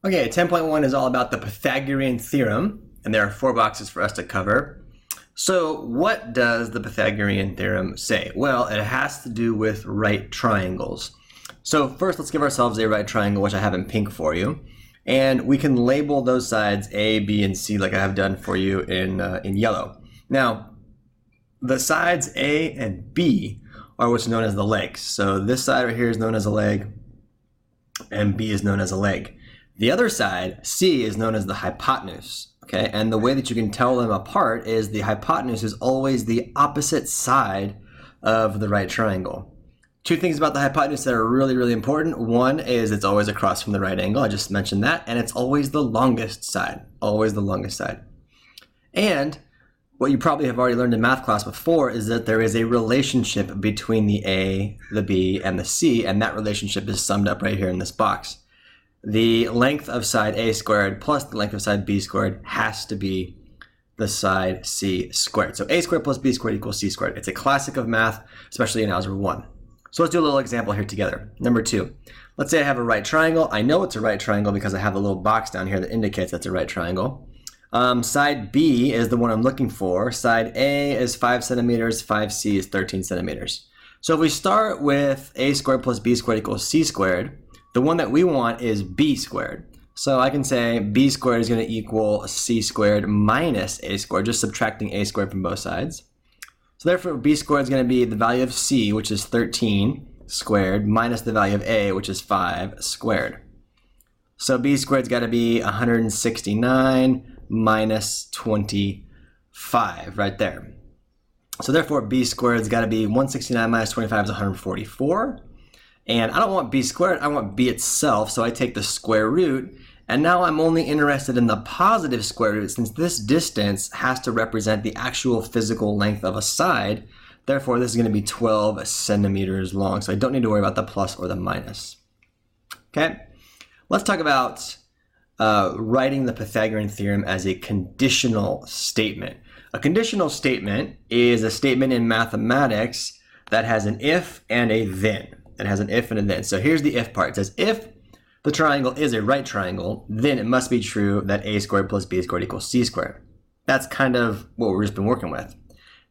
Okay, 10.1 is all about the Pythagorean theorem, and there are 4 boxes for us to cover. So what does the Pythagorean theorem say? Well, it has to do with right triangles. So first, let's give ourselves a right triangle, which I have in pink for you. And we can label those sides A, B, and C like I have done for you in yellow. Now, the sides A and B are what's known as the legs. So this side right here is known as a leg, and B is known as a leg. The other side, C, is known as the hypotenuse, okay? And the way that you can tell them apart is the hypotenuse is always the opposite side of the right triangle. 2 things about the hypotenuse that are really, really important. One is it's always across from the right angle. I just mentioned that. And it's always the longest side, always the longest side. And what you probably have already learned in math class before is that there is a relationship between the A, the B, and the C, and that relationship is summed up right here in this box. The length of side A squared plus the length of side B squared has to be the side C squared. So A squared plus B squared equals C squared. It's a classic of math, especially in Algebra 1. So let's do a little example here together. Number 2, let's say I have a right triangle. I know it's a right triangle because I have a little box down here that indicates that's a right triangle. Side B is the one I'm looking for. Side A is 5 centimeters, 5C is 13 centimeters. So if we start with A squared plus B squared equals C squared, the one that we want is B squared. So I can say B squared is going to equal C squared minus A squared, just subtracting A squared from both sides. So therefore B squared is going to be the value of C, which is 13 squared, minus the value of A, which is 5 squared. So B squared's got to be 169 minus 25 right there. So therefore B squared's got to be 169 minus 25 is 144. And I don't want B squared, I want B itself, so I take the square root, and now I'm only interested in the positive square root since this distance has to represent the actual physical length of a side. Therefore, this is going to be 12 centimeters long, so I don't need to worry about the plus or the minus. Okay, let's talk about writing the Pythagorean theorem as a conditional statement. A conditional statement is a statement in mathematics that has an if and a then. It has an if and a then. So here's the if part. It says if the triangle is a right triangle, then it must be true that A squared plus B squared equals C squared. That's kind of what we've just been working with.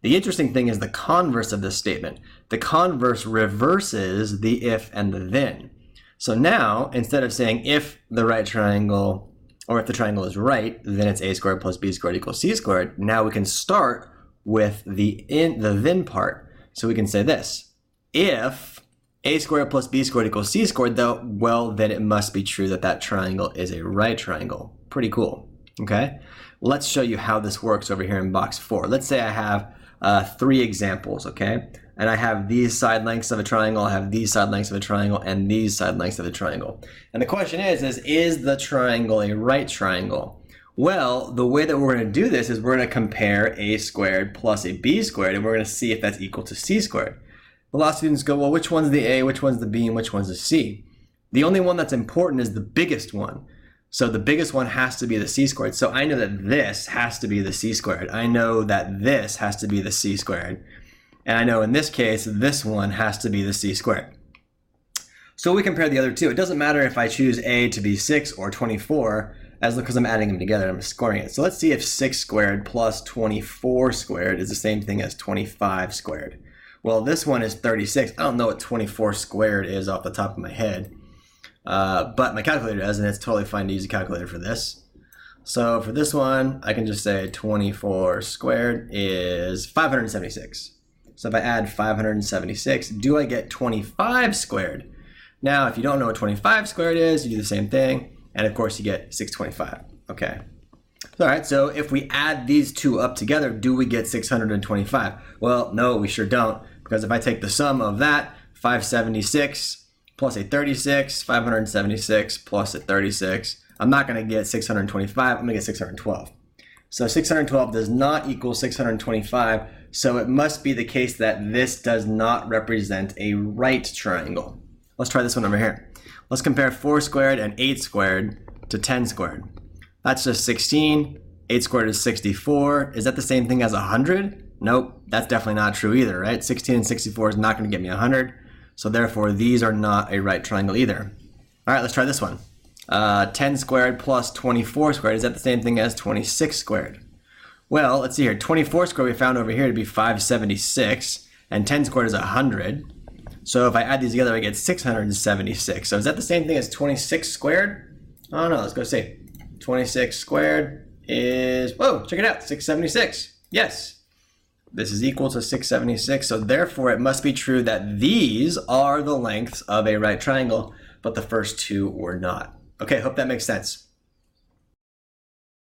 The interesting thing is the converse of this statement. The converse reverses the if and the then. So now, instead of saying if the right triangle, or if the triangle is right, then it's A squared plus B squared equals C squared. Now we can start with the then part. So we can say this. If A squared plus B squared equals C squared, though, well, then it must be true that that triangle is a right triangle. Pretty cool, okay? Let's show you how this works over here in box 4. Let's say I have 3 examples, okay? And I have these side lengths of a triangle, I have these side lengths of a triangle, and these side lengths of a triangle. And the question is the triangle a right triangle? Well, the way that we're going to do this is we're going to compare A squared plus a B squared, and we're going to see if that's equal to C squared. A lot of students go, well, which one's the A, which one's the B, and which one's the C? The only one that's important is the biggest one. So the biggest one has to be the C squared. So I know that this has to be the C squared. I know that this has to be the C squared. And I know in this case, this one has to be the C squared. So we compare the other two. It doesn't matter if I choose A to be 6 or 24, because I'm adding them together, I'm squaring it. So let's see if 6 squared plus 24 squared is the same thing as 25 squared. Well, this one is 36. I don't know what 24 squared is off the top of my head, but my calculator does, and it's totally fine to use a calculator for this. So for this one, I can just say 24 squared is 576. So if I add 576, do I get 25 squared? Now, if you don't know what 25 squared is, you do the same thing, and of course you get 625, okay? All right, so if we add these two up together, do we get 625? Well, no, we sure don't, because if I take the sum of that, 576 plus a 36, 576 plus a 36, I'm not going to get 625, I'm going to get 612. So 612 does not equal 625, so it must be the case that this does not represent a right triangle. Let's try this one over here. Let's compare 4 squared and 8 squared to 10 squared. That's just 16. 8 squared is 64. Is that the same thing as 100? Nope, that's definitely not true either, right? 16 and 64 is not going to get me 100. So therefore, these are not a right triangle either. All right, let's try this one. 10 squared plus 24 squared, is that the same thing as 26 squared? Well, let's see here. 24 squared we found over here to be 576, and 10 squared is 100. So if I add these together, I get 676. So is that the same thing as 26 squared? Oh no, let's go see. 26 squared is, whoa, check it out, 676. Yes, this is equal to 676. So therefore, it must be true that these are the lengths of a right triangle, but the first two were not. Okay, hope that makes sense.